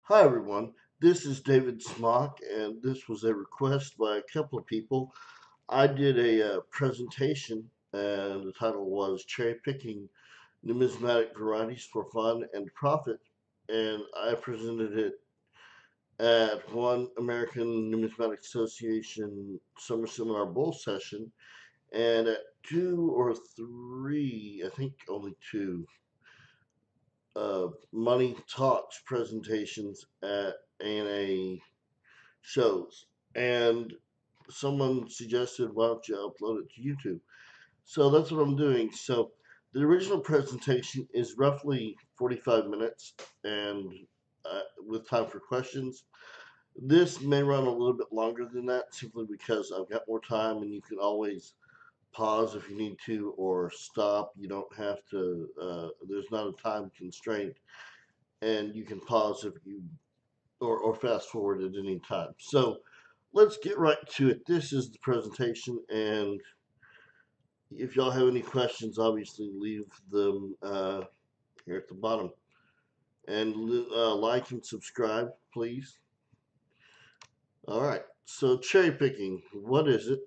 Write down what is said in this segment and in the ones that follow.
Hi everyone, this is David Smock, and this was a request by a couple of people. I did a presentation, and the title was Cherry Picking Numismatic Varieties for Fun and Profit, and I presented it at one American Numismatic Association Summer Seminar Bowl session, and at two or three, I think only two, Money Talks presentations at ANA shows. And someone suggested, why don't you upload it to YouTube? So that's what I'm doing. So the original presentation is roughly 45 minutes and with time for questions. This may run a little bit longer than that simply because I've got more time and you can always pause if you need to or stop. You don't have to, there's not a time constraint and you can pause if you or fast forward at any time. So let's get right to it. This is the presentation, and if y'all have any questions, obviously leave them here at the bottom. And like and subscribe, please. All right. So cherry picking, what is it?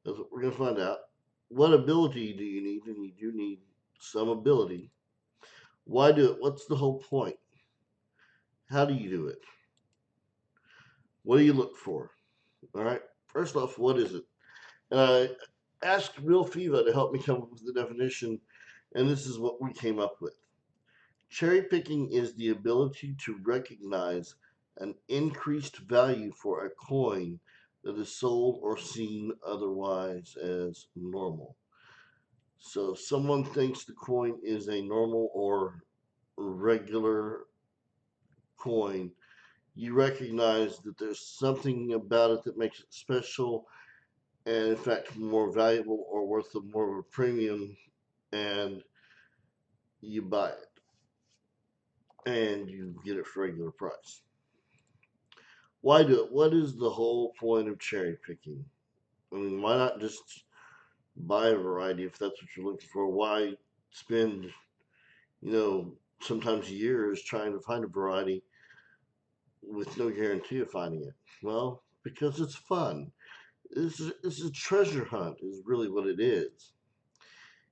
That's what we're gonna find out. What ability do you need? And you do need some ability. Why do it? What's the whole point? How do you do it? What do you look for? All right. First off, what is it? And I asked Real Fiva to help me come up with the definition, and this is what we came up with. Cherry picking is the ability to recognize an increased value for a coin that is sold or seen otherwise as normal. So if someone thinks the coin is a normal or regular coin, you recognize that there's something about it that makes it special and in fact more valuable or worth more of a premium, and you buy it and you get it for regular price. Why do it? What is the whole point of cherry picking? I mean, why not just buy a variety if that's what you're looking for? Why spend, sometimes years trying to find a variety with no guarantee of finding it? Well, because it's fun. This is a treasure hunt, is really what it is.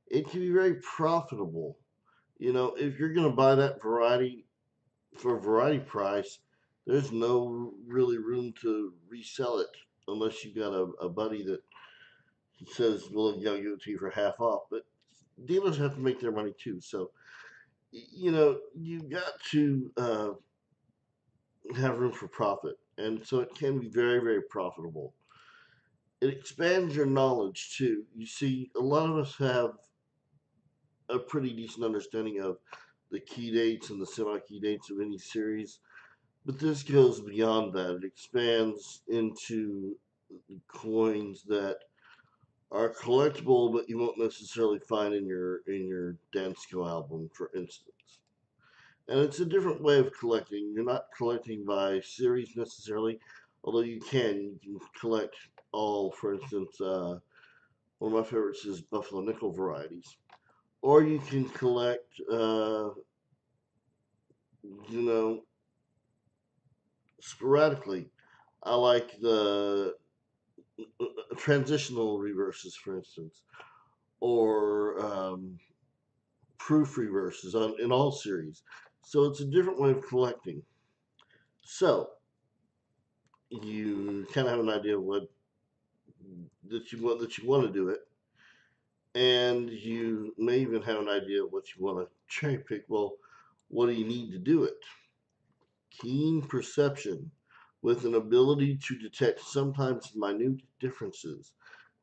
It can be very profitable. If you're going to buy that variety for a variety price, there's no really room to resell it unless you got a buddy that says, "Well, yeah, I'll give it to you for half off." But dealers have to make their money too, so you've got to have room for profit, and so it can be very, very profitable. It expands your knowledge too. You see, a lot of us have a pretty decent understanding of the key dates and the semi-key dates of any series. But this goes beyond that. It expands into coins that are collectible, but you won't necessarily find in your Dansko album, for instance. And it's a different way of collecting. You're not collecting by series necessarily, although you can. You can collect all, for instance, one of my favorites is Buffalo Nickel varieties. Or you can collect, you know, sporadically. I like the transitional reverses, for instance, or proof reverses in all series. So it's a different way of collecting. So you kind of have an idea of what that you want to do it, and you may even have an idea of what you want to cherry pick. Well, what do you need to do it? Keen perception with an ability to detect sometimes minute differences.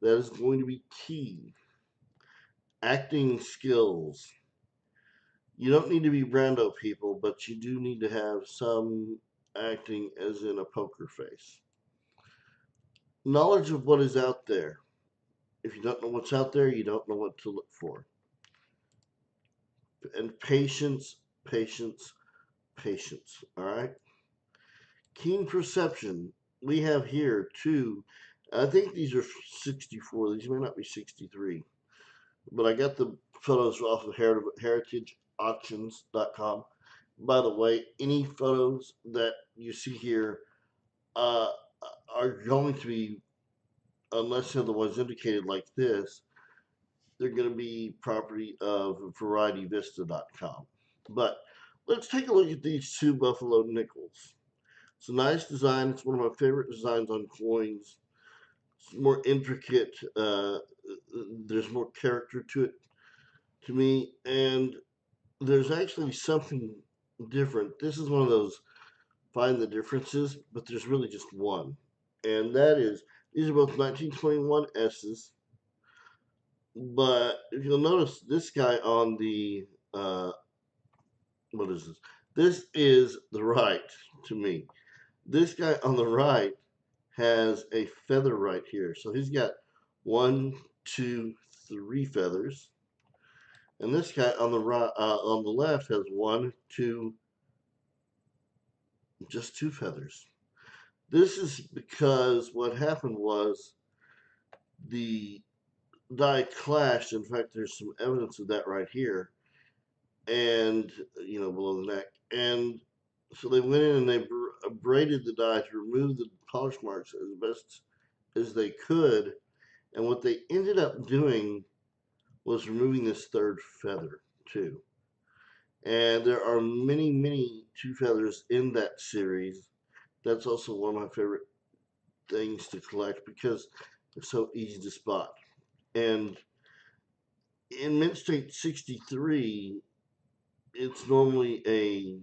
That is going to be key. Acting skills. You don't need to be Brando people, but you do need to have some acting, as in a poker face. Knowledge of what is out there. If you don't know what's out there, you don't know what to look for. And patience, patience, patience. All right. Keen perception. We have here two. I think these are 64. These may not be 63. But I got the photos off of heritageauctions.com. By the way, any photos that you see here uh, are going to be, unless otherwise indicated like this, they're going to be property of VarietyVista.com. But let's take a look at these two Buffalo nickels. It's a nice design. It's one of my favorite designs on coins. It's more intricate. There's more character to it to me, and there's actually something different. This is one of those find the differences, but there's really just one, and that is these are both 1921 S's. But if you'll notice, this guy on the uh, what is this? This is the right to me. This guy on the right has a feather right here, so he's got one, two, three feathers, and this guy on the right, on the left, has one, two, just two feathers. This is because what happened was the die clashed. In fact, there's some evidence of that right here, and below the neck. And so they went in and they braided the die to remove the polish marks as best as they could. And what they ended up doing was removing this third feather too. And there are many, many two feathers in that series. That's also one of my favorite things to collect because they're so easy to spot. And in Mint State 63, it's normally a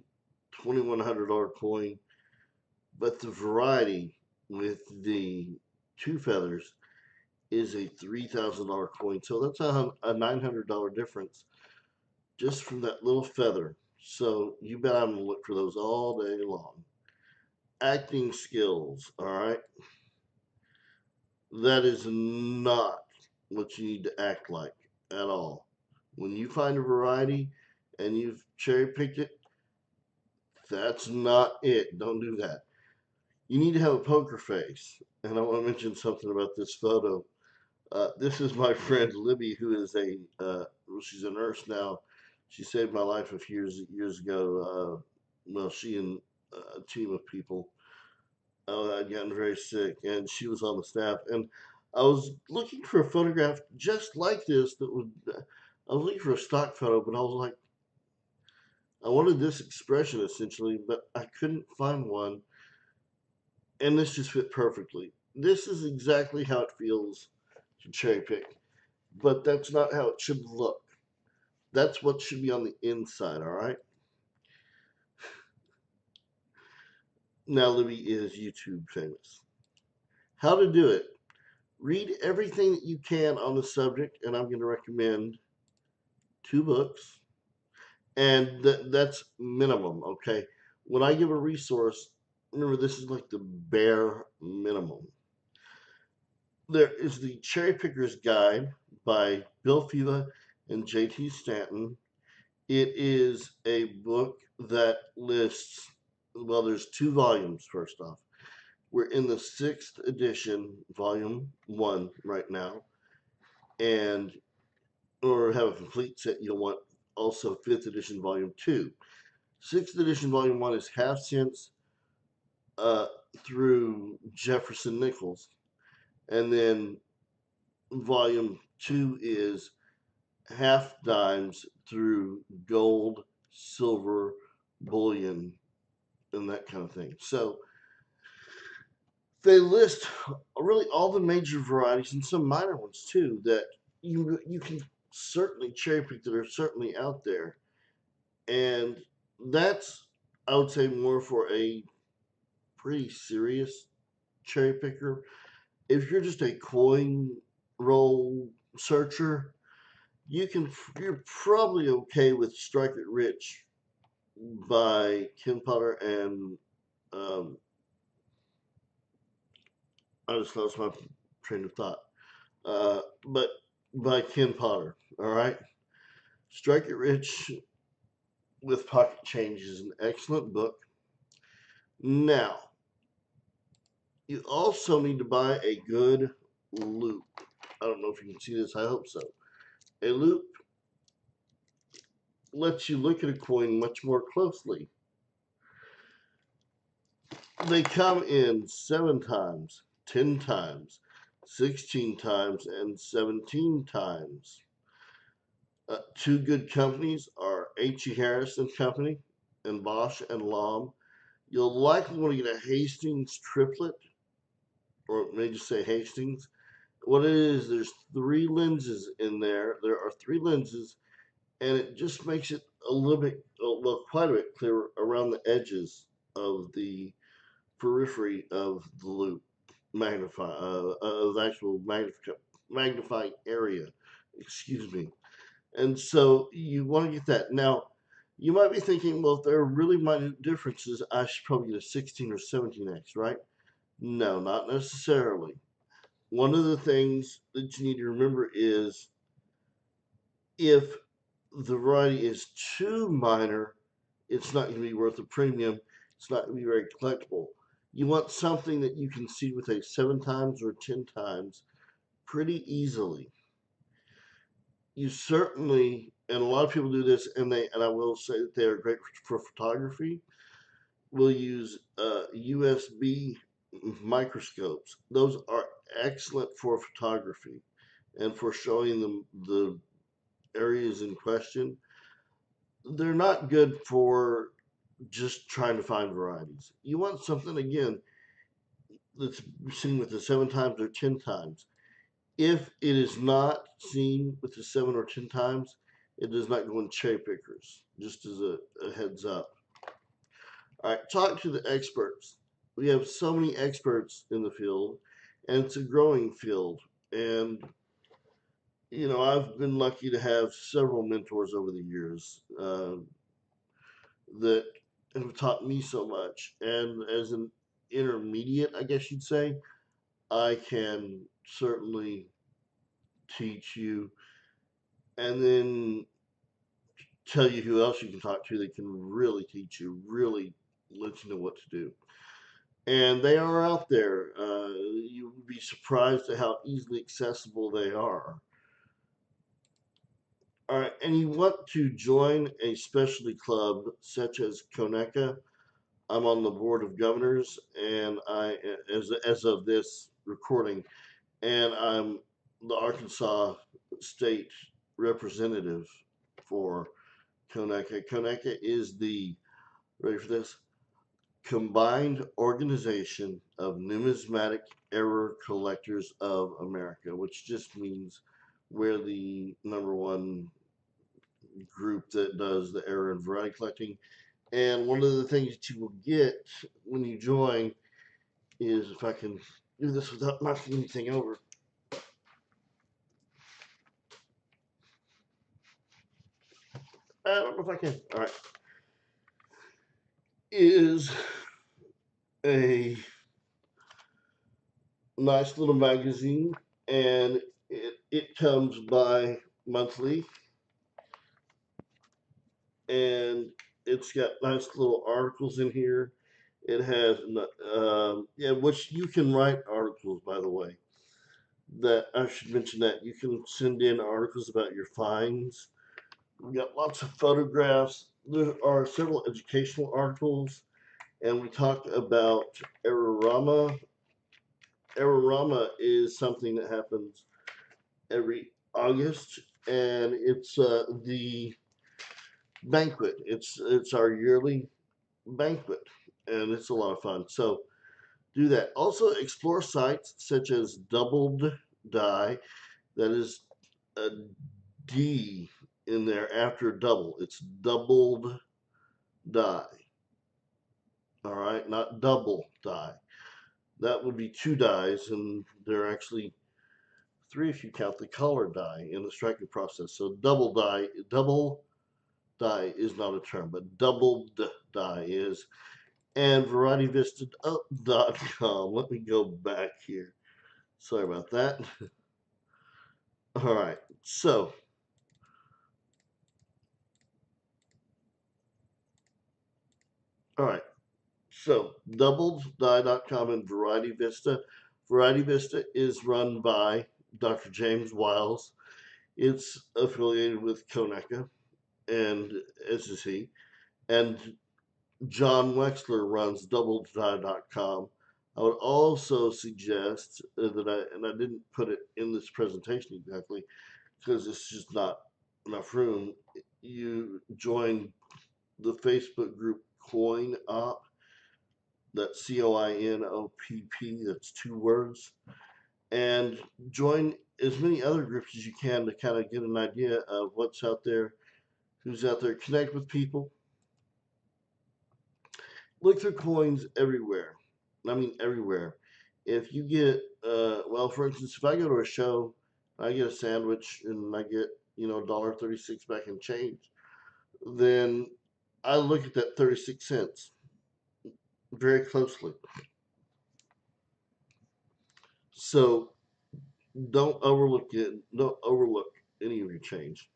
$2,100 coin, but the variety with the two feathers is a $3,000 coin. So that's a $900 difference just from that little feather. So you bet I'm going to look for those all day long. Acting skills, all right? That is not what you need to act like at all. When you find a variety and you've cherry picked it, that's not it. Don't do that. You need to have a poker face. And I want to mention something about this photo. This is my friend Libby, who is she's a nurse now. She saved my life a few years ago. Well, she and a team of people had gotten very sick, and she was on the staff. And I was looking for a photograph just like this that would. I was looking for a stock photo, but I was like, I wanted this expression essentially, but I couldn't find one, and this just fit perfectly. This is exactly how it feels to cherry pick, but that's not how it should look. That's what should be on the inside, all right? Now Libby is YouTube famous. How to do it. Read everything that you can on the subject, and I'm going to recommend two books, and that's minimum, okay? When I give a resource, remember this is like the bare minimum. There is the Cherry Picker's Guide by Bill Fiva and J.T. Stanton. It is a book that lists, well, there's two volumes, first off. We're in the sixth edition, volume one, right now. And, or have a complete set, you'll want also fifth edition, volume two. Sixth edition, volume one is half cents uh, through Jefferson Nichols. And then volume two is half dimes through gold, silver, bullion, and that kind of thing. So they list really all the major varieties and some minor ones too that you can certainly cherry pick that are certainly out there. And that's, I would say, more for a pretty serious cherry picker. If you're just a coin roll searcher, you're probably okay with Strike It Rich by Ken Potter and um, I just lost my train of thought. But by Ken Potter, all right. Strike It Rich with Pocket Change is an excellent book. Now, you also need to buy a good loop. I don't know if you can see this. I hope so. A loop lets you look at a coin much more closely. They come in 7 times, 10 times, 16 times, and 17 times. Two good companies are H.E. Harris and Company and Bosch and Lomb. You'll likely want to get a Hastings triplet, or maybe just say Hastings. What it is, there's 3 lenses in there. There are 3 lenses, and it just makes it a little bit, well, quite a bit clearer around the edges of the periphery of the loop, of the actual magnifying area. Excuse me. And so you want to get that. Now, you might be thinking, well, if there are really minute differences, I should probably get a 16 or 17x, right? No, not necessarily. One of the things that you need to remember is if the variety is too minor, it's not going to be worth a premium. It's not going to be very collectible. You want something that you can see with a 7 times or 10 times pretty easily. You certainly, and a lot of people do this, and I will say that they are great for photography. Will use USB microscopes. Those are excellent for photography and for showing them the areas in question. They're not good for just trying to find varieties. You want something again that's seen with the 7 times or 10 times. If it is not seen with the 7 or 10 times, it does not go in cherry pickers, just as a heads up. All right, talk to the experts. We have so many experts in the field, and it's a growing field. And, I've been lucky to have several mentors over the years that have taught me so much. And as an intermediate, I guess you'd say, I can certainly teach you and then tell you who else you can talk to that can really teach you, really let you know what to do. And they are out there. You would be surprised at how easily accessible they are. All right, and you want to join a specialty club such as Coneca. I'm on the board of governors, and as of this recording, and I'm the Arkansas state representative for Coneca. Coneca is the, ready for this, Combined Organization of Numismatic Error Collectors of America, which just means we're the #1 group that does the error and variety collecting. And one of the things that you will get when you join is, if I can do this without knocking anything over. I don't know if I can. All right. Is a nice little magazine, and it comes by monthly, and it's got nice little articles in here. It has, yeah, which you can write articles, by the way. That I should mention that you can send in articles about your finds. We got lots of photographs. There are several educational articles, and we talk about Errorama. Errorama is something that happens every August, and it's the banquet. It's our yearly banquet, and it's a lot of fun. So do that. Also explore sites such as Doubled Die. That is a D in there after double. It's Doubled Die. All right, not double die. That would be 2 dies, and there are actually 3 if you count the color die in the striking process. So double die is not a term, but doubled die is. And VarietyVista.com. Let me go back here. Sorry about that. All right, so all right, so doubleddie.com and Variety Vista. Variety Vista is run by Dr. James Wiles. It's affiliated with Coneca, and as is he. And John Wexler runs DoubleDie.com. I would also suggest that and I didn't put it in this presentation exactly because it's just not enough room. You join the Facebook group Coin Op. That's COINOPP. That's two words. And join as many other groups as you can to kind of get an idea of what's out there, who's out there. Connect with people. Look for coins everywhere. I mean, everywhere. If you get, well, for instance, if I go to a show, I get a sandwich and I get, $1.36 back in change, then I look at that 36 cents very closely. So don't overlook it. Don't overlook any of your change.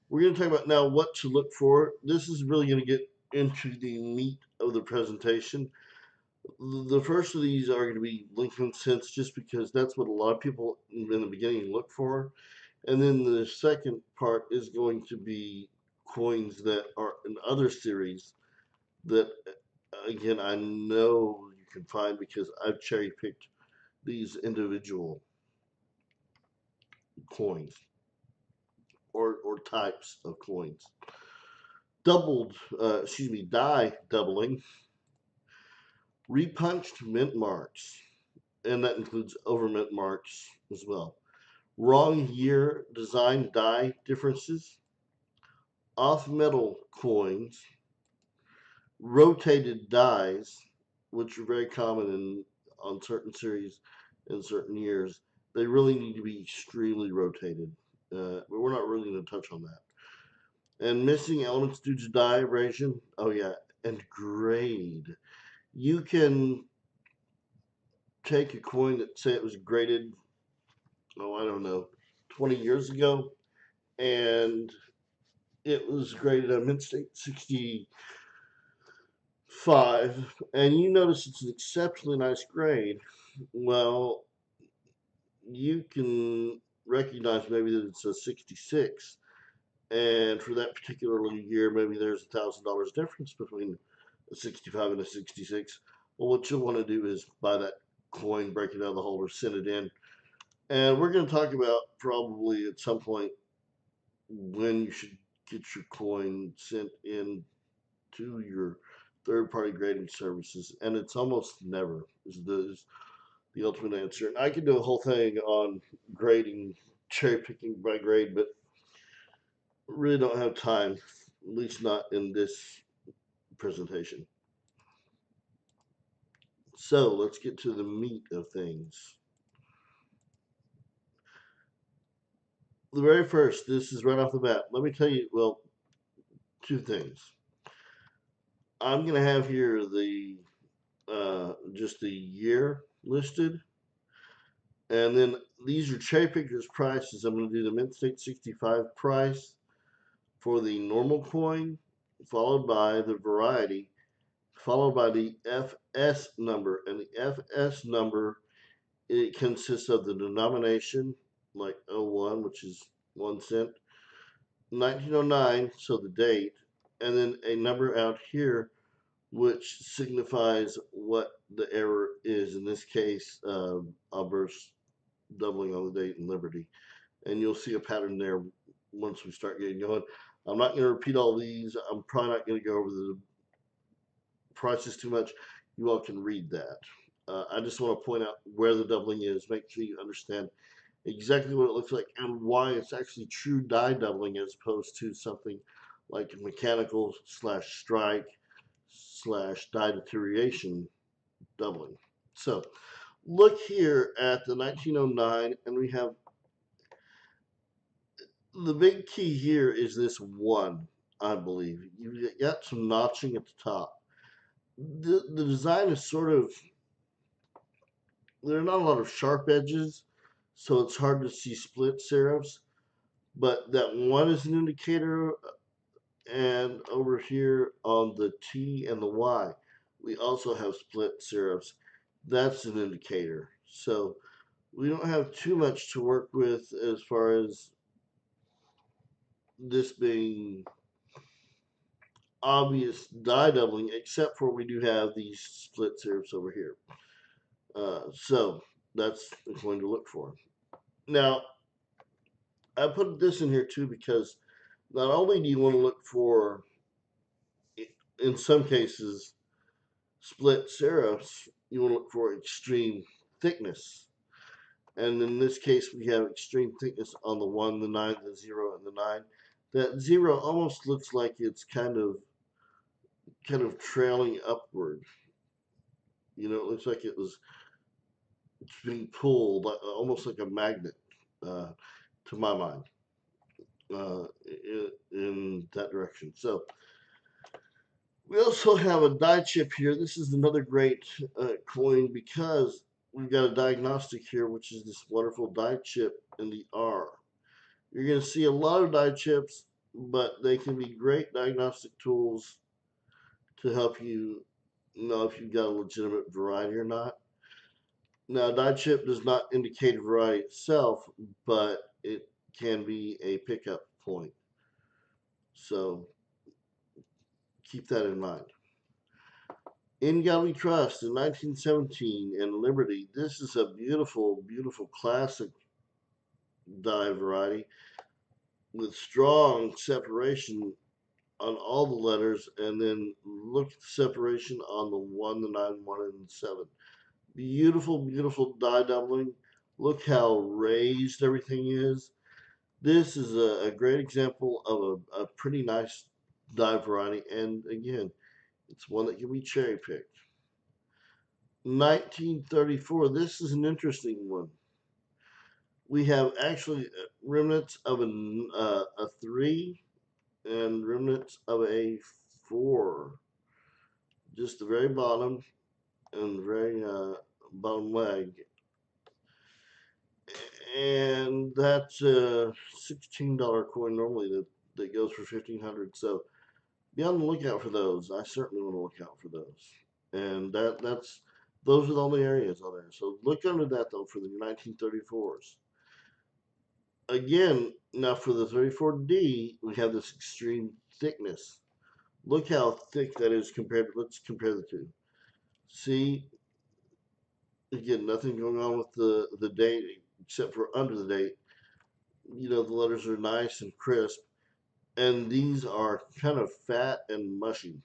We're going to talk about now what to look for. This is really going to get into the meat of the presentation. The first of these are going to be Lincoln cents, just because that's what a lot of people in the beginning look for. And then the second part is going to be coins that are in other series that, again, I know you can find because I've cherry picked these individual coins or types of coins. Die doubling, repunched mint marks, and that includes over mint marks as well. Wrong year design die differences, off metal coins, rotated dies, which are very common on certain series in certain years. They really need to be extremely rotated, but we're not really going to touch on that. And missing elements due to die abrasion. Oh yeah, and grade. You can take a coin that say it was graded, oh I don't know, 20 years ago, and it was graded at Mint State 65, and you notice it's an exceptionally nice grade. Well, you can recognize maybe that it's a 66, and for that particular year, maybe there's $1,000 difference between a 65 and a 66. Well, what you'll want to do is buy that coin, break it out of the holder, send it in, and we're going to talk about probably at some point when you should get your coin sent in to your third party grading services, and it's almost never is the ultimate answer. And I could do a whole thing on grading, cherry picking by grade, but really don't have time, at least not in this presentation. So let's get to the meat of things. The very first, this is right off the bat. Let me tell you, well, two things. I'm going to have here the just the year listed, and then these are cherry pickers prices. I'm going to do the Mint State 65 price for the normal coin, followed by the variety, followed by the FS number. And the FS number, it consists of the denomination, like 01, which is 1 cent, 1909, so the date, and then a number out here which signifies what the error is. In this case, I'll burst doubling on the date and Liberty. And you'll see a pattern there once we start getting going. I'm not going to repeat all these. I'm probably not going to go over the prices too much. You all can read that. I just want to point out where the doubling is. Make sure you understand exactly what it looks like and why it's actually true die doubling as opposed to something like mechanical slash strike slash die deterioration doubling. So look here at the 1909, and we have the big key here is this one, I believe. You've got some notching at the top. The design is sort of, there are not a lot of sharp edges, so it's hard to see split serifs, but that one is an indicator, and over here on the T and the Y, we also have split serifs. That's an indicator. So we don't have too much to work with as far as this being obvious die doubling, except for we do have these split serifs over here. So that's the coin to look for. Now, I put this in here too because not only do you want to look for, in some cases, split serifs, you want to look for extreme thickness. And in this case, we have extreme thickness on the 1, the 9, the 0, and the 9. That 0 almost looks like it's kind of trailing upward. You know, it looks like it's being pulled, almost like a magnet, uh, to my mind, in that direction. So we also have a die chip here. This is another great coin because we've got a diagnostic here, which is this wonderful die chip in the R. You're going to see a lot of die chips, but they can be great diagnostic tools to help you know if you've got a legitimate variety or not. Now, die chip does not indicate a variety itself, but it can be a pickup point. So keep that in mind. In God We Trust in 1917 and Liberty. This is a beautiful, beautiful classic die variety with strong separation on all the letters, and then look at the separation on the 1, the 9, 1, and 7. Beautiful, beautiful die doubling. Look how raised everything is. This is a great example of a pretty nice die variety, and again, it's one that can be cherry picked. 1934, this is an interesting one. We have actually remnants of a 3 and remnants of a 4. Just the very bottom and very bottom leg. And that's a $16 coin normally that goes for 1500. So be on the lookout for those. I certainly want to look out for those. And that's those are the only areas on there. So look under that though for the 1934s. Again, now for the 34D, we have this extreme thickness. Look how thick that is compared. Let's compare the two. See, again, nothing going on with the date except for under the date. You know, the letters are nice and crisp, and these are kind of fat and mushy.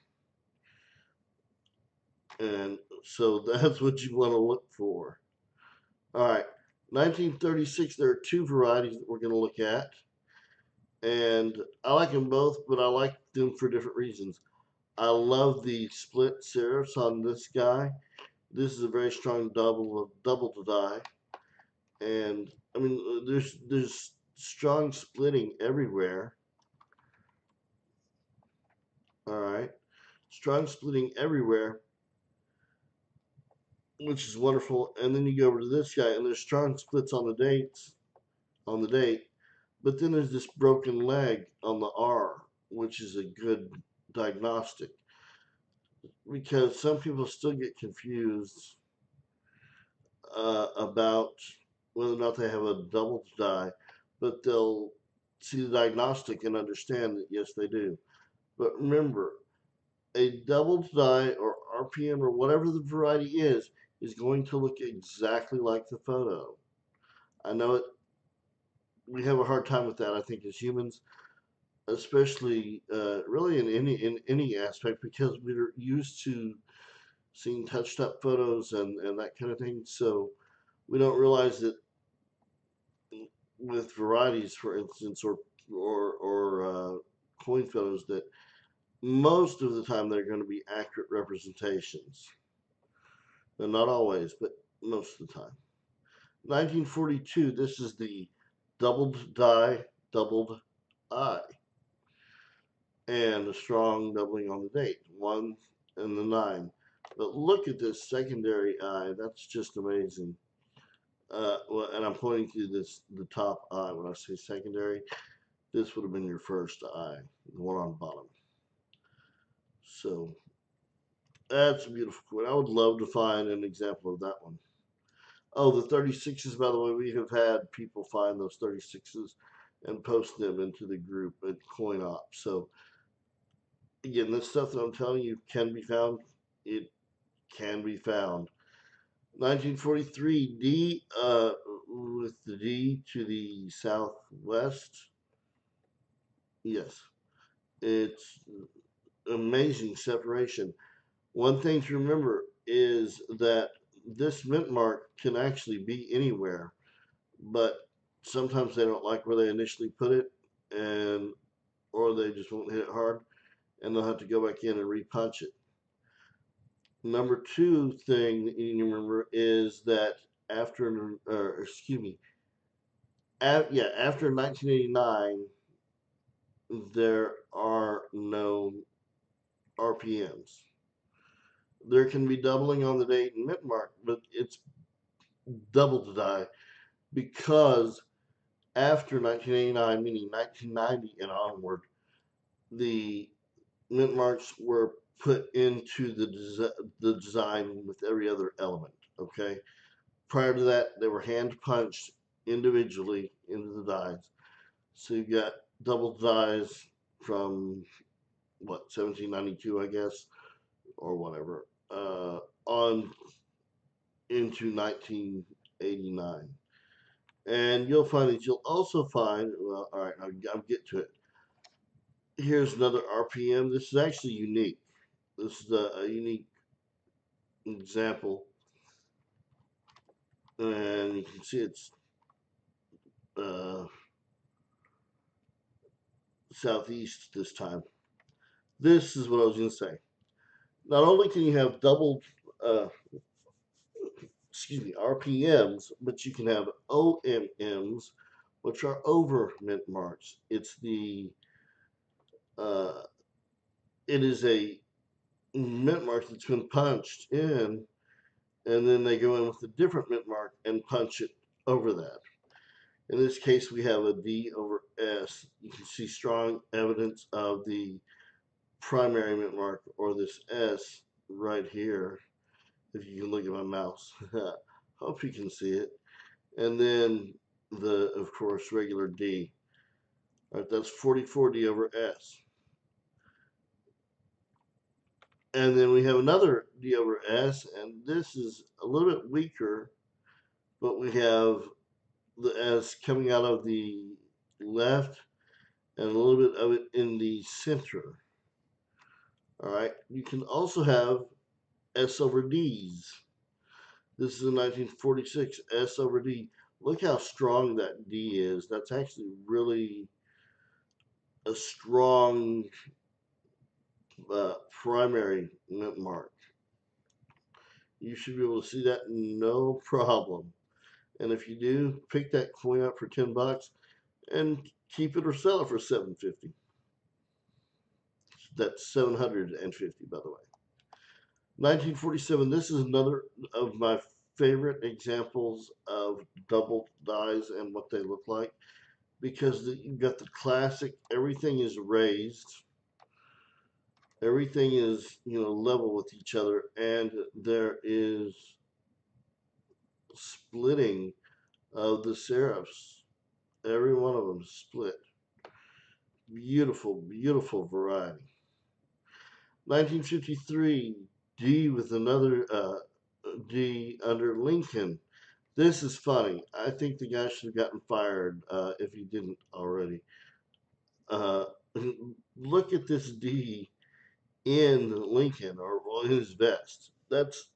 And so that's what you want to look for. All right, 1936, there are two varieties that we're going to look at. And I like them both, but I like them for different reasons. I love the split serifs on this guy. This is a very strong double to die. And I mean, there's strong splitting everywhere. All right, strong splitting everywhere, which is wonderful. And then you go over to this guy, and there's strong splits on the date, but then there's this broken leg on the R, which is a good diagnostic because some people still get confused about whether or not they have a double die, but they'll see the diagnostic and understand that yes, they do. But remember, a double die or RPM or whatever the variety is going to look exactly like the photo. I know it. We have a hard time with that. I think as humans, especially really in any aspect, because we're used to seeing touched up photos and that kind of thing. So we don't realize that with varieties, for instance, or coin photos, that most of the time they're going to be accurate representations. And not always, but most of the time. 1942, this is the doubled die, doubled eye, and a strong doubling on the date, 1 and the 9. But look at this secondary eye, that's just amazing. Well, and I'm pointing to the top eye when I say secondary. This would have been your first eye, the one on bottom. So that's a beautiful coin. I would love to find an example of that one. Oh, the 36s, by the way, we have had people find those 36s and post them into the group at CoinOp. So Again, this stuff that I'm telling you can be found. It can be found. 1943 D, with the D to the southwest. Yes, it's amazing separation. One thing to remember is that this mint mark can actually be anywhere, but sometimes they don't like where they initially put it, and or they just won't hit it hard, and they'll have to go back in and repunch it. Number two thing that you need to remember is that after, excuse me, after 1989, there are no RPMs. There can be doubling on the date and mint mark, but it's double the die because after 1989, meaning 1990 and onward, the mint marks were put into the design with every other element. Okay, prior to that, they were hand punched individually into the dies. So you got double dies from what 1792, I guess, or whatever, on into 1989. And you'll find that you'll also find, well, all right, I'll get to it. Here's another RPM. This is actually unique. This is a unique example. And you can see it's uh, southeast this time. This is what I was going to say. Not only can you have double, uh, excuse me, RPMs, but you can have OMMs, which are over mint marks. Uh, it is a mint mark that's been punched in, and then they go in with a different mint mark and punch it over that. In this case, we have a D over S. You can see strong evidence of the primary mint mark, or this S right here, if you can look at my mouse. Hope you can see it. And then of course, regular D. All right, that's 44 D over S. And then we have another D over S, and this is a little bit weaker, but we have the S coming out of the left and a little bit of it in the center. All right, you can also have S over D's. This is a 1946 S over D. Look how strong that D is. That's actually really a strong primary mint mark. You should be able to see that no problem. And if you do, pick that coin up for $10 and keep it or sell it for $750. That's 750, by the way. 1947. This is another of my favorite examples of double dies and what they look like, because you've got the classic. Everything is raised. Everything is level with each other, and there is splitting of the serifs. Every one of them split. Beautiful, beautiful variety. 1953, D with another D under Lincoln. This is funny. I think the guy should have gotten fired if he didn't already. Uh, look at this D in Lincoln or in his vest. That's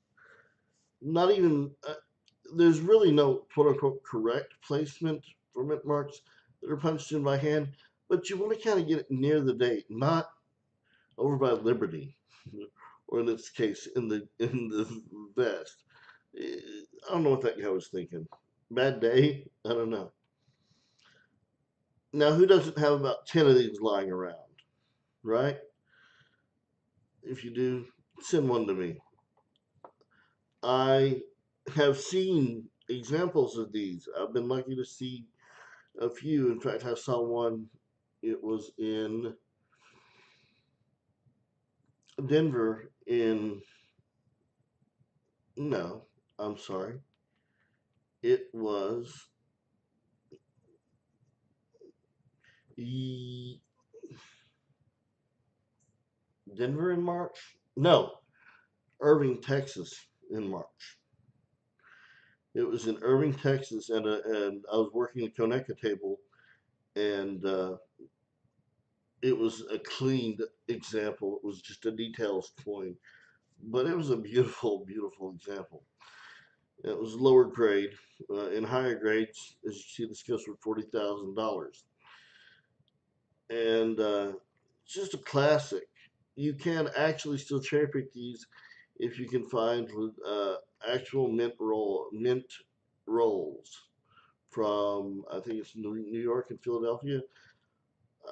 not even, there's really no quote unquote correct placement for mint marks that are punched in by hand, but you want to kind of get it near the date, not over by Liberty, or in this case, in the vest. I don't know what that guy was thinking. Bad day? I don't know. Now, who doesn't have about 10 of these lying around, right? If you do, send one to me. I have seen examples of these. I've been lucky to see a few. In fact, I saw one. It was in Denver. No, I'm sorry. It was Denver in March? No, Irving, Texas in March. It was in Irving, Texas, and I was working a Coneca table, and it was a cleaned example. It was just a details coin, but it was a beautiful, beautiful example. It was lower grade. In higher grades, as you see, this goes for $40,000, and it's just a classic. You can actually still cherry pick these if you can find actual mint rolls from, I think it's New York and Philadelphia.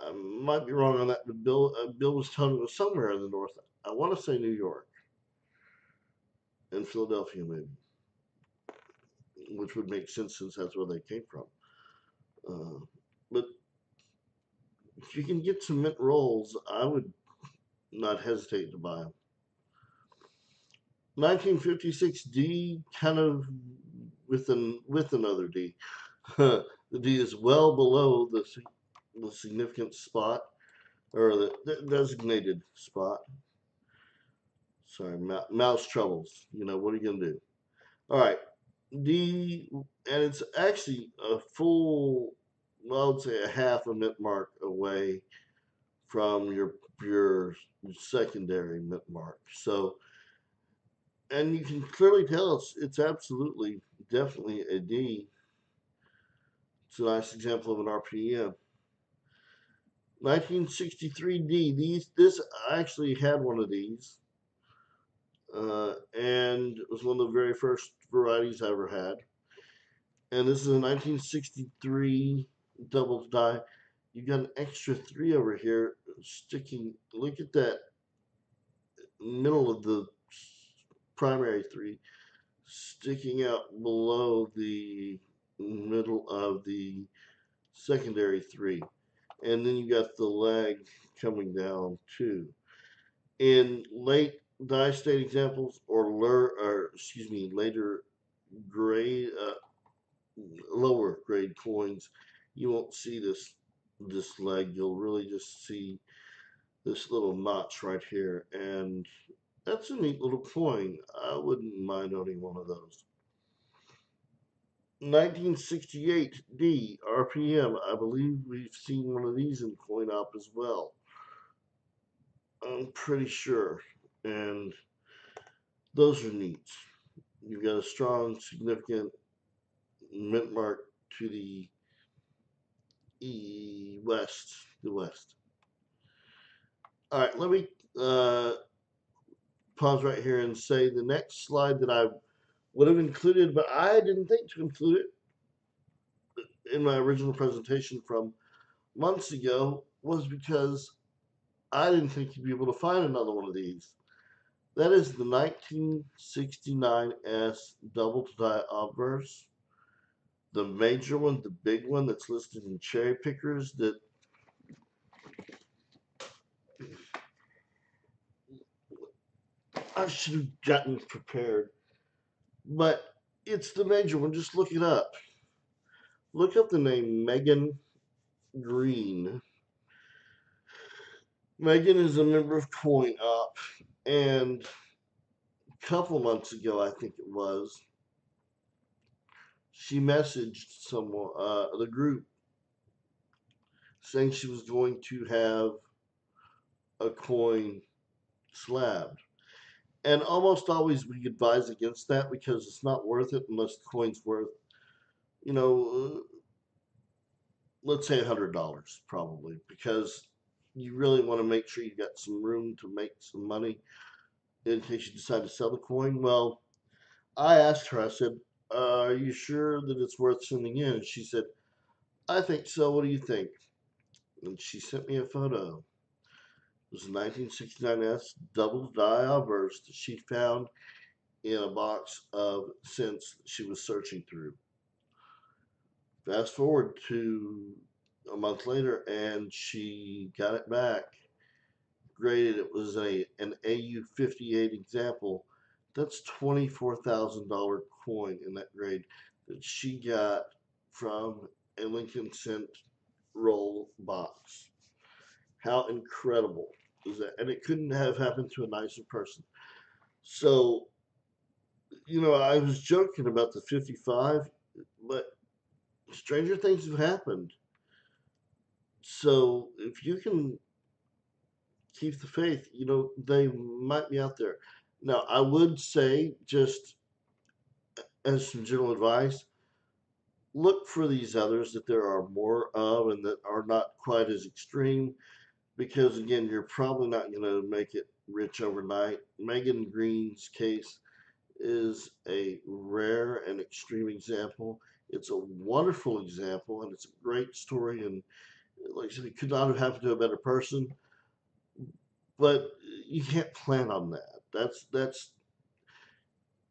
I might be wrong on that, but Bill was telling me it was somewhere in the north. I want to say New York and Philadelphia, maybe, which would make sense since that's where they came from. Uh, but if you can get some mint rolls, I would not hesitate to buy them. 1956 D, kind of with another D. The D is well below the significant spot or the designated spot. Sorry, mouse troubles. You know, what are you going to do? All right. D, and it's actually a full, well, I would say a half a mint mark away from your secondary mint mark. So, and you can clearly tell it's absolutely, definitely a D. It's a nice example of an RPM. 1963D. This I actually had one of these, and it was one of the very first varieties I ever had. And this is a 1963 double die. You got an extra three over here sticking. Look at that middle of the primary three sticking out below the middle of the secondary three. And then you got the leg coming down too. In late die state examples or excuse me, later grade, lower grade coins, you won't see this leg. You'll really just see this little notch right here, and that's a neat little coin. I wouldn't mind owning one of those. 1968 D RPM. I believe we've seen one of these in coin op as well. I'm pretty sure, and those are neat. You've got a strong, significant mint mark to the the west. All right, let me pause right here and say the next slide that I would have included, but I didn't think to include it in my original presentation from months ago, was because I didn't think you'd be able to find another one of these. That is the 1969S double die obverse, the major one, the big one that's listed in Cherry Pickers. That I should have gotten prepared, but it's the major one. Just look it up. Look up the name Megan Green. Megan is a member of Coin Op, and a couple months ago, I think it was, she messaged someone, the group, saying she was going to have a coin slabbed. And almost always we advise against that because it's not worth it unless the coin's worth, you know, let's say $100 probably, because you really want to make sure you got some room to make some money in case you decide to sell the coin. Well, I asked her, I said, are you sure that it's worth sending in? And she said, I think so. What do you think? And she sent me a photo. It was a 1969S double die obverse that she found in a box of cents she was searching through. Fast forward to a month later, and she got it back. Graded, it was an AU58 example. That's $24,000 coin in that grade that she got from a Lincoln Cent roll box. How incredible! And it couldn't have happened to a nicer person. So, I was joking about the 55, but stranger things have happened. So, if you can keep the faith, they might be out there. Now, I would say, just as some general advice, look for these others that there are more of and that are not quite as extreme, because again, you're probably not going to make it rich overnight. Megan Green's case is a rare and extreme example. It's a wonderful example, and it's a great story. And like I said, it could not have happened to a better person. But you can't plan on that.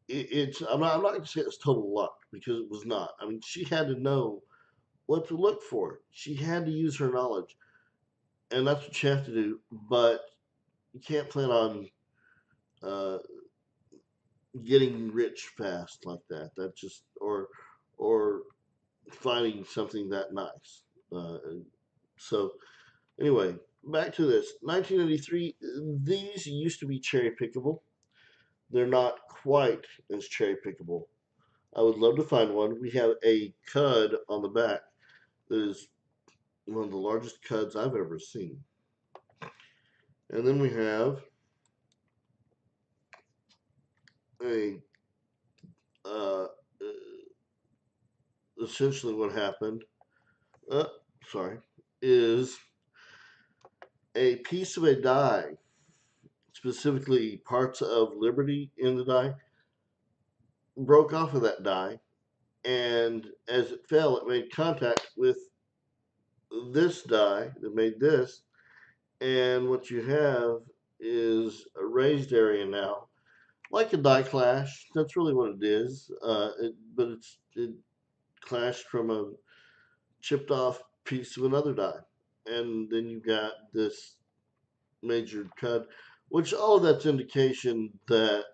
It's. I'm not going to say it's total luck, because it was not. I mean, she had to know what to look for. She had to use her knowledge, and that's what you have to do. But you can't plan on uh, getting rich fast like that. That just or finding something that nice. So anyway, back to this 1983. These used to be cherry pickable. They're not quite as cherry pickable. I would love to find one. We have a cud on the back that is one of the largest cuds I've ever seen. And then we have a uh, essentially what happened. Uh, sorry, is a piece of a die, specifically parts of Liberty in the die, broke off of that die, and as it fell, it made contact with this die that made this, and what you have is a raised area now, like a die clash. That's really what it is. But it clashed from a chipped off piece of another die, and then you got this major cut, which all of that's indication that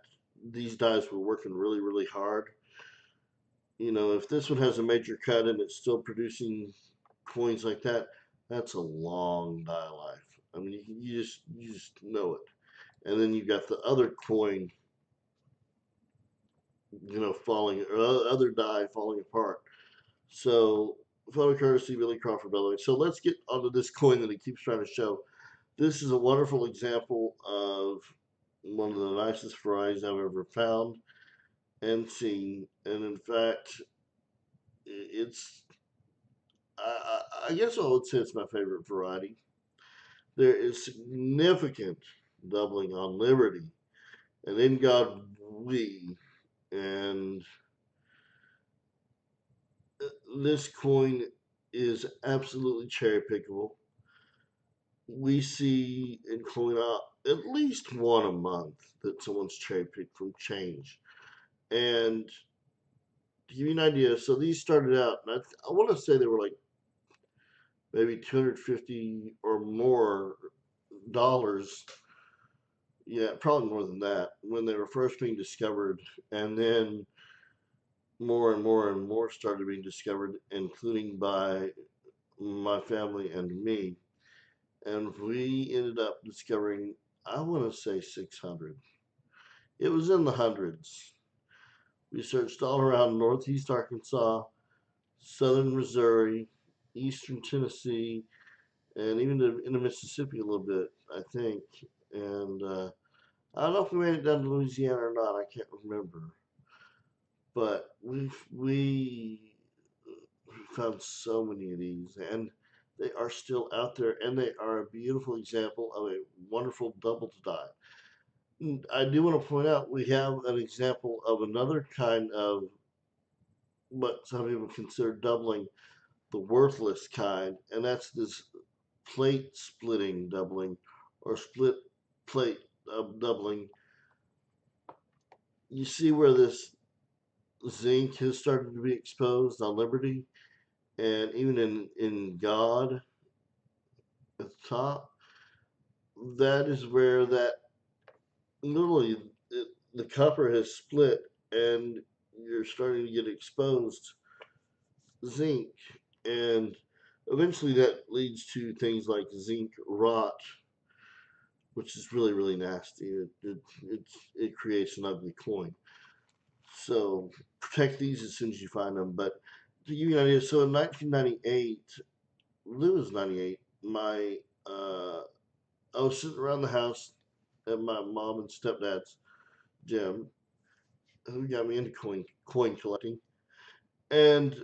these dies were working really, really hard. If this one has a major cut and it's still producing coins like that, that's a long die life. I mean, you just know it. And then you got the other coin, falling, or other die falling apart. So, photo courtesy, Billy Crawford, by the way. So let's get onto this coin that he keeps trying to show. This is a wonderful example of one of the nicest varieties I've ever found and seen. And in fact, it's, I guess I would say it's my favorite variety. There is significant doubling on Liberty and in God we. And this coin is absolutely cherry pickable. We see in coin out at least one a month that someone's cherry picked from change. And to give you an idea, so these started out, and I want to say they were like maybe 250 or more dollars. Yeah, probably more than that when they were first being discovered, and then more and more and more started being discovered, including by my family and me. And we ended up discovering, I want to say 600. It was in the hundreds. We searched all around northeast Arkansas, southern Missouri, eastern Tennessee, and even into Mississippi a little bit, I think. And I don't know if we made it down to Louisiana or not. I can't remember. But we found so many of these, and they are still out there, and they are a beautiful example of a wonderful double die. And I do want to point out we have an example of another kind of what some people consider doubling, the worthless kind, and that's this plate splitting doubling or split plate doubling. You see where this zinc has started to be exposed on Liberty, and even in God at the top. That is where that literally the copper has split, and you're starting to get exposed zinc, and eventually that leads to things like zinc rot which is really, really nasty. It creates an ugly coin. So protect these as soon as you find them. But to give you an idea, so in 1998, I believe it was 98, I was sitting around the house at my mom and stepdad's gym, who got me into coin collecting. And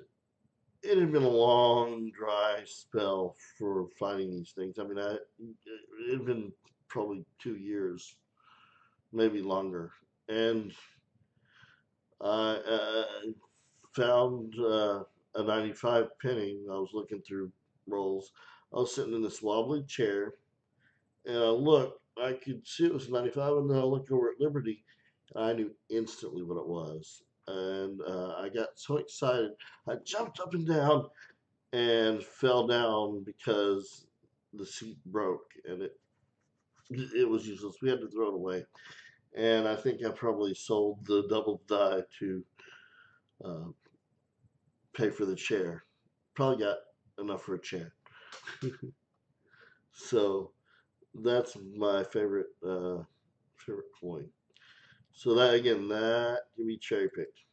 it had been a long, dry spell for finding these things. I mean, it had been probably 2 years, maybe longer. And I found a 95 penny. I was looking through rolls. I was sitting in this wobbly chair, and I looked. I could see it was 95, and then I looked over at Liberty, and I knew instantly what it was. And I got so excited, I jumped up and down and fell down because the seat broke, and it was useless. We had to throw it away, and I think I probably sold the double die to uh, pay for the chair. Probably got enough for a chair. So that's my favorite coin. So that again, that can be cherry picked.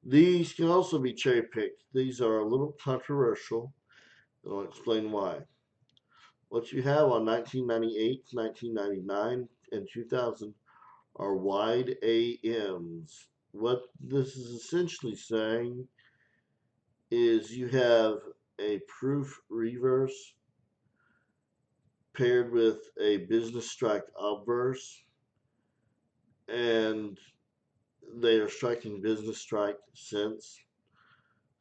These can also be cherry picked. These are a little controversial, and I'll explain why. What you have on 1998, 1999, and 2000 are wide AMs. What this is essentially saying is you have a proof reverse paired with a business strike obverse, and they are striking business strike since.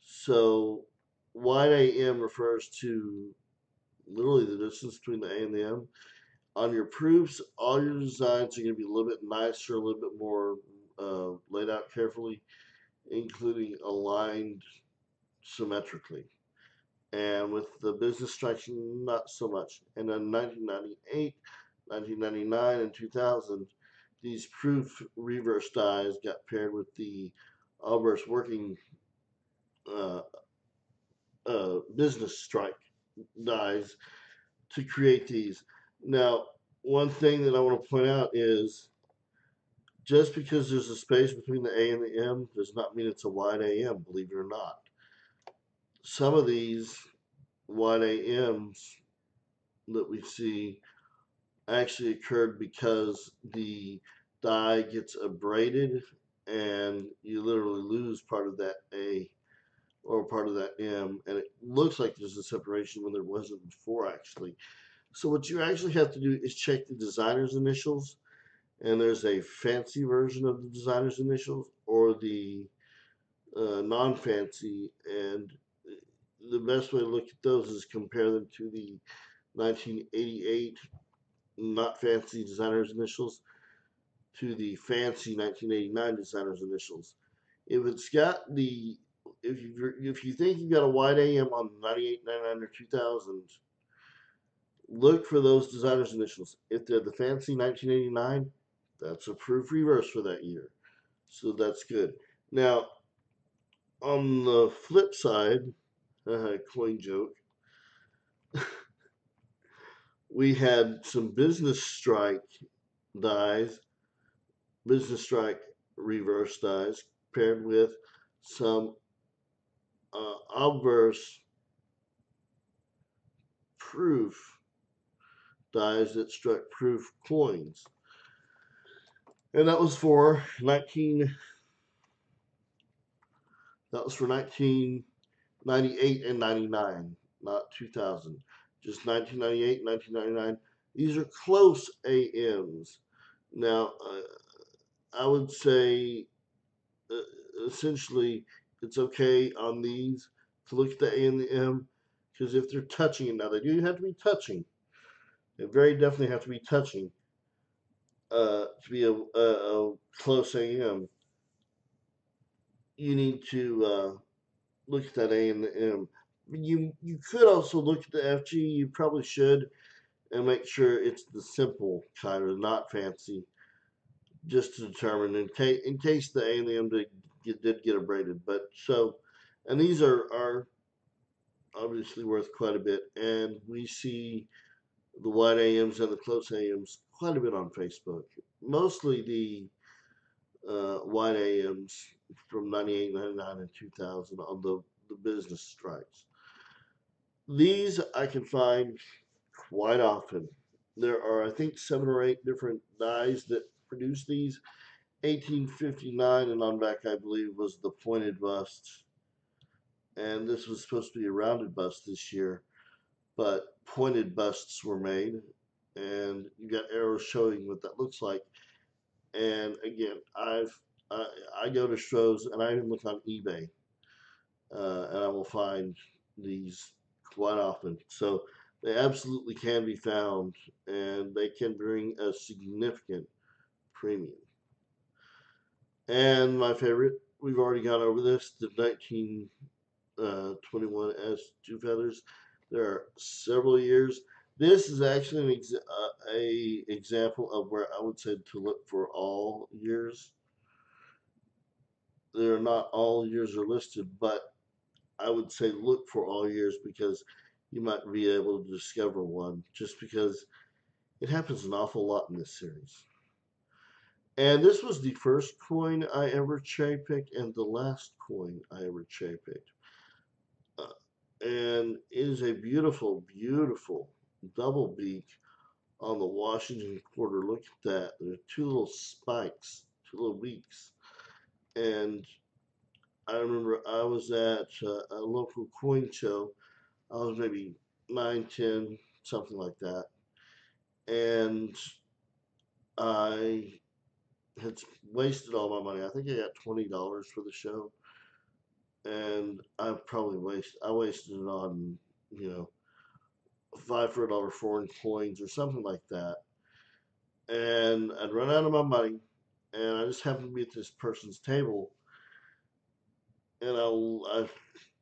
So wide AM refers to literally the distance between the A and the M. On your proofs, all your designs are going to be a little bit nicer, a little bit more laid out carefully, including aligned symmetrically. And with the business strikes, not so much. And then 1998, 1999, and 2000, these proof reverse dies got paired with the obverse working uh, business strike dies to create these. Now, one thing that I want to point out is just because there's a space between the A and the M does not mean it's a wide AM, believe it or not. Some of these wide AMs that we see actually occurred because the die gets abraded and you literally lose part of that A or part of that M, and it looks like there's a separation when there wasn't before actually. So what you actually have to do is check the designer's initials, and there's a fancy version of the designer's initials or the non-fancy, and the best way to look at those is compare them to the 1988 not fancy designer's initials to the fancy 1989 designer's initials. If it's got the if you think you've got a wide AM on 98, 99, or 2000, look for those designer's initials. If they're the fancy 1989, that's a proof reverse for that year. So that's good. Now, on the flip side, coin joke, we had some business strike dies, business strike reverse dies paired with some obverse proof dies that struck proof coins. And that was for 1998 and 99, not 2000. Just 1998, 1999. These are close AMs. Now, I would say essentially it's okay on these to look at the A and the M because if they're touching it, now they do have to be touching. They very definitely have to be touching to be a close AM. You need to look at that A and the M. You could also look at the FG. You probably should, and make sure it's the simple kind of not fancy, just to determine in case the A and the M did get abraded. But so, and these are obviously worth quite a bit, and we see the wide AMs and the close AMs quite a bit on Facebook. Mostly the wide AMs from 98, 99, and 2000 on the business strikes. These I can find quite often. There are, I think, 7 or 8 different dyes that produce these. 1859 and on back, I believe, was the pointed bust. And this was supposed to be a rounded bust this year, but pointed busts were made. And you got arrows showing what that looks like. And again, I, I go to shows and I even look on eBay, and I will find these quite often. So they absolutely can be found, and they can bring a significant premium. And my favorite, we've already gone over this, the 1921 S Two Feathers. There are several years. This is actually a example of where I would say to look for all years. They're not all years are listed, but I would say look for all years because you might be able to discover one just because it happens an awful lot in this series. And this was the first coin I ever cherry picked and the last coin I ever cherry picked. Uh, and it is a beautiful, beautiful double beak on the Washington quarter. Look at that. There are two little spikes, two little beaks. And I remember I was at a local coin show. I was maybe 9, 10, something like that. And I had wasted all my money. I think I got $20 for the show. And I wasted it on, you know, 5 for $1 foreign coins or something like that. And I'd run out of my money. And I just happened to be at this person's table. And I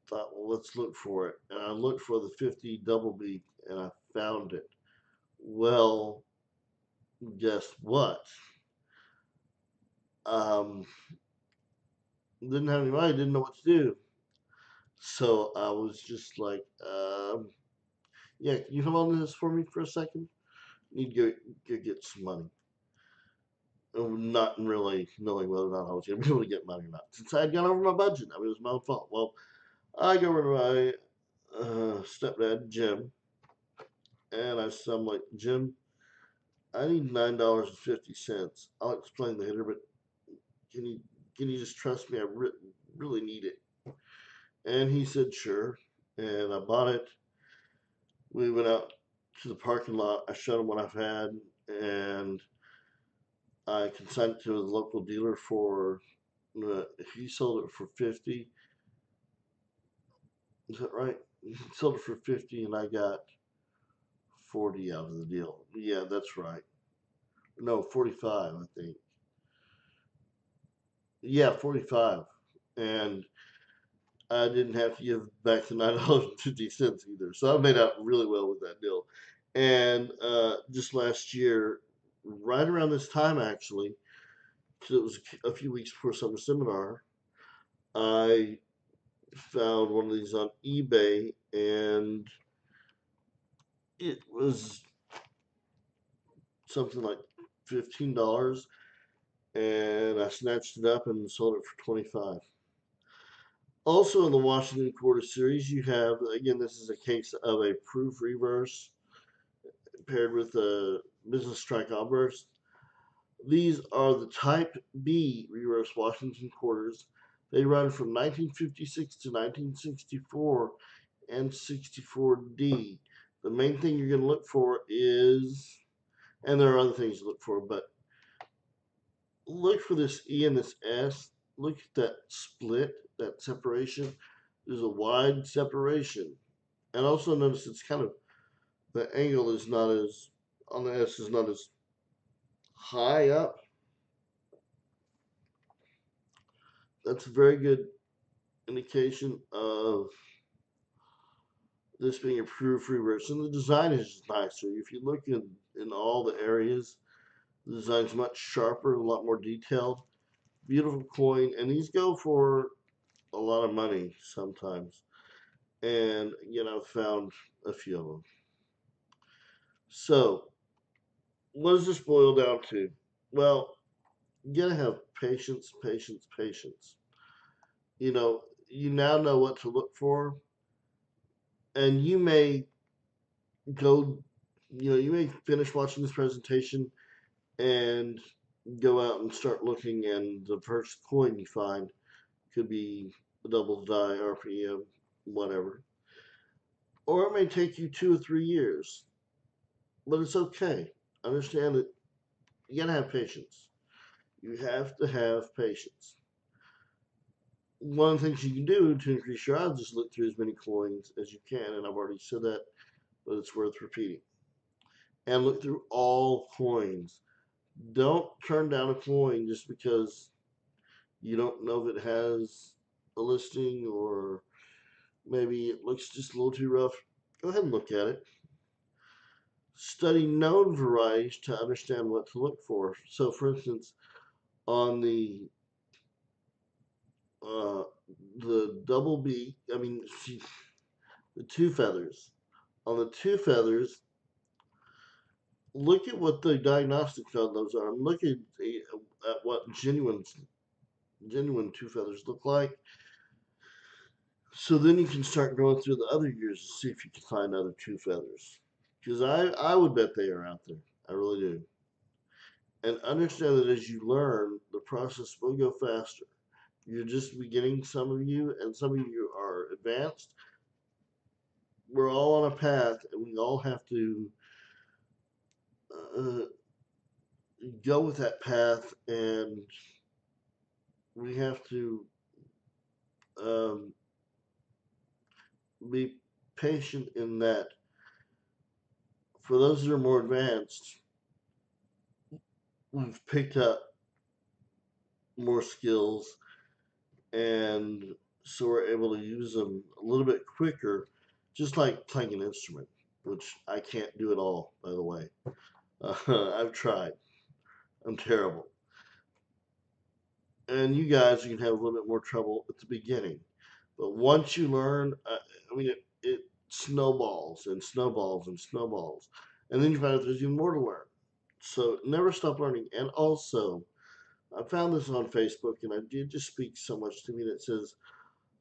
thought, well, let's look for it. And I looked for the 50 double beak and I found it. Well, guess what? Um, didn't have any money, didn't know what to do. So I was just like, yeah, can you hold on to this for me for a second? Need to go get some money. Not really knowing whether or not I was going to be able to get money or not. Since I had gone over my budget, I mean, it was my own fault. Well, I go over to my stepdad, Jim, and I'm like, Jim, I need $9.50. I'll explain later, but can you can you just trust me? Really need it. And he said, sure. And I bought it. We went out to the parking lot. I showed him what I've had, and I consigned it to the local dealer for. He sold it for 50. Is that right? He sold it for 50, and I got 40 out of the deal. Yeah, that's right. No, 45, I think. Yeah, 45. And I didn't have to give back the $9.50 either. So I made out really well with that deal. And just last year, right around this time actually, because it was a few weeks before summer seminar, I found one of these on eBay and it was something like $15 and I snatched it up and sold it for 25. Also in the Washington Quarter Series, you have, again, this is a case of a proof reverse paired with a business strike outburst. These are the Type B reverse Washington quarters. They run from 1956 to 1964 and 64D. The main thing you're going to look for is, and there are other things to look for, but look for this E and this S. Look at that split, that separation. There's a wide separation. And also notice it's kind of, the angle is not as, on the S is not as high up. That's a very good indication of this being a proof reverse. And the design is just nicer. If you look in all the areas, the design's much sharper, a lot more detailed. Beautiful coin. And these go for a lot of money sometimes. And, you know, found a few of them. So, what does this boil down to? Well, you gotta have patience, patience, patience. You now know what to look for, and you may go, you may finish watching this presentation and go out and start looking, and the first coin you find could be a double die, RPM, whatever. Or it may take you 2 or 3 years, but it's okay. Understand that you gotta have patience. You have to have patience. One of the things you can do to increase your odds is look through as many coins as you can, and I've already said that, but it's worth repeating. And look through all coins. Don't turn down a coin just because you don't know if it has a listing, or maybe it looks just a little too rough. Go ahead and look at it. Study known varieties to understand what to look for. So, for instance, on uh, the double B, I mean, the two feathers. On the two feathers, look at what the diagnostics on those are. Look at what genuine two feathers look like. So then you can start going through the other years to see if you can find other two feathers. Because I would bet they are out there. I really do. And understand that as you learn, the process will go faster. You're just beginning, some of you, and some of you are advanced. We're all on a path, and we all have to uh, go with that path, and we have to um, be patient in that. For those that are more advanced, we've picked up more skills, and so we're able to use them a little bit quicker, just like playing an instrument, which I can't do at all, by the way. I've tried. I'm terrible. And you guys, you can have a little bit more trouble at the beginning. But once you learn, I mean, it snowballs and snowballs and snowballs. And then you find out there's even more to learn. So never stop learning. And also, I found this on Facebook, and it just speaks so much to me that says,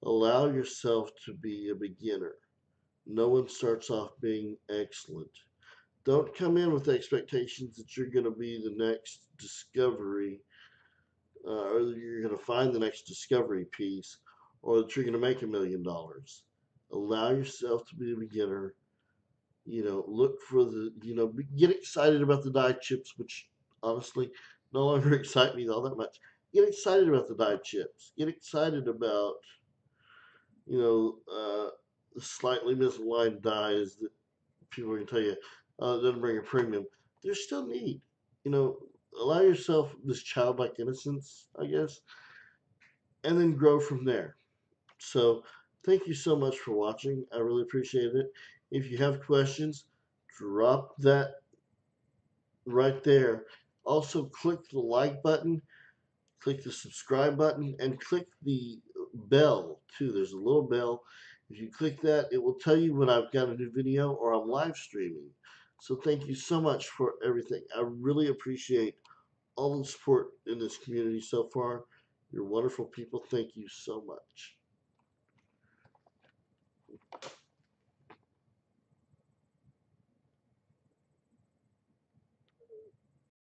allow yourself to be a beginner. No one starts off being excellent. Don't come in with expectations that you're going to be the next discovery, or that you're going to find the next discovery piece, or that you're going to make $1 million. Allow yourself to be a beginner. Look for get excited about the die chips, which honestly no longer excite me all that much. Get excited about the die chips. Get excited about, the slightly misaligned dies that people can tell you doesn't bring a premium. They're still neat. You know, Allow yourself this childlike innocence, I guess, and then grow from there. So, thank you so much for watching. I really appreciate it. If you have questions, drop that right there. Also, click the like button, click the subscribe button, and click the bell too. There's a little bell. If you click that, it will tell you when I've got a new video or I'm live streaming. So thank you so much for everything. I really appreciate all the support in this community so far. You're wonderful people. Thank you so much.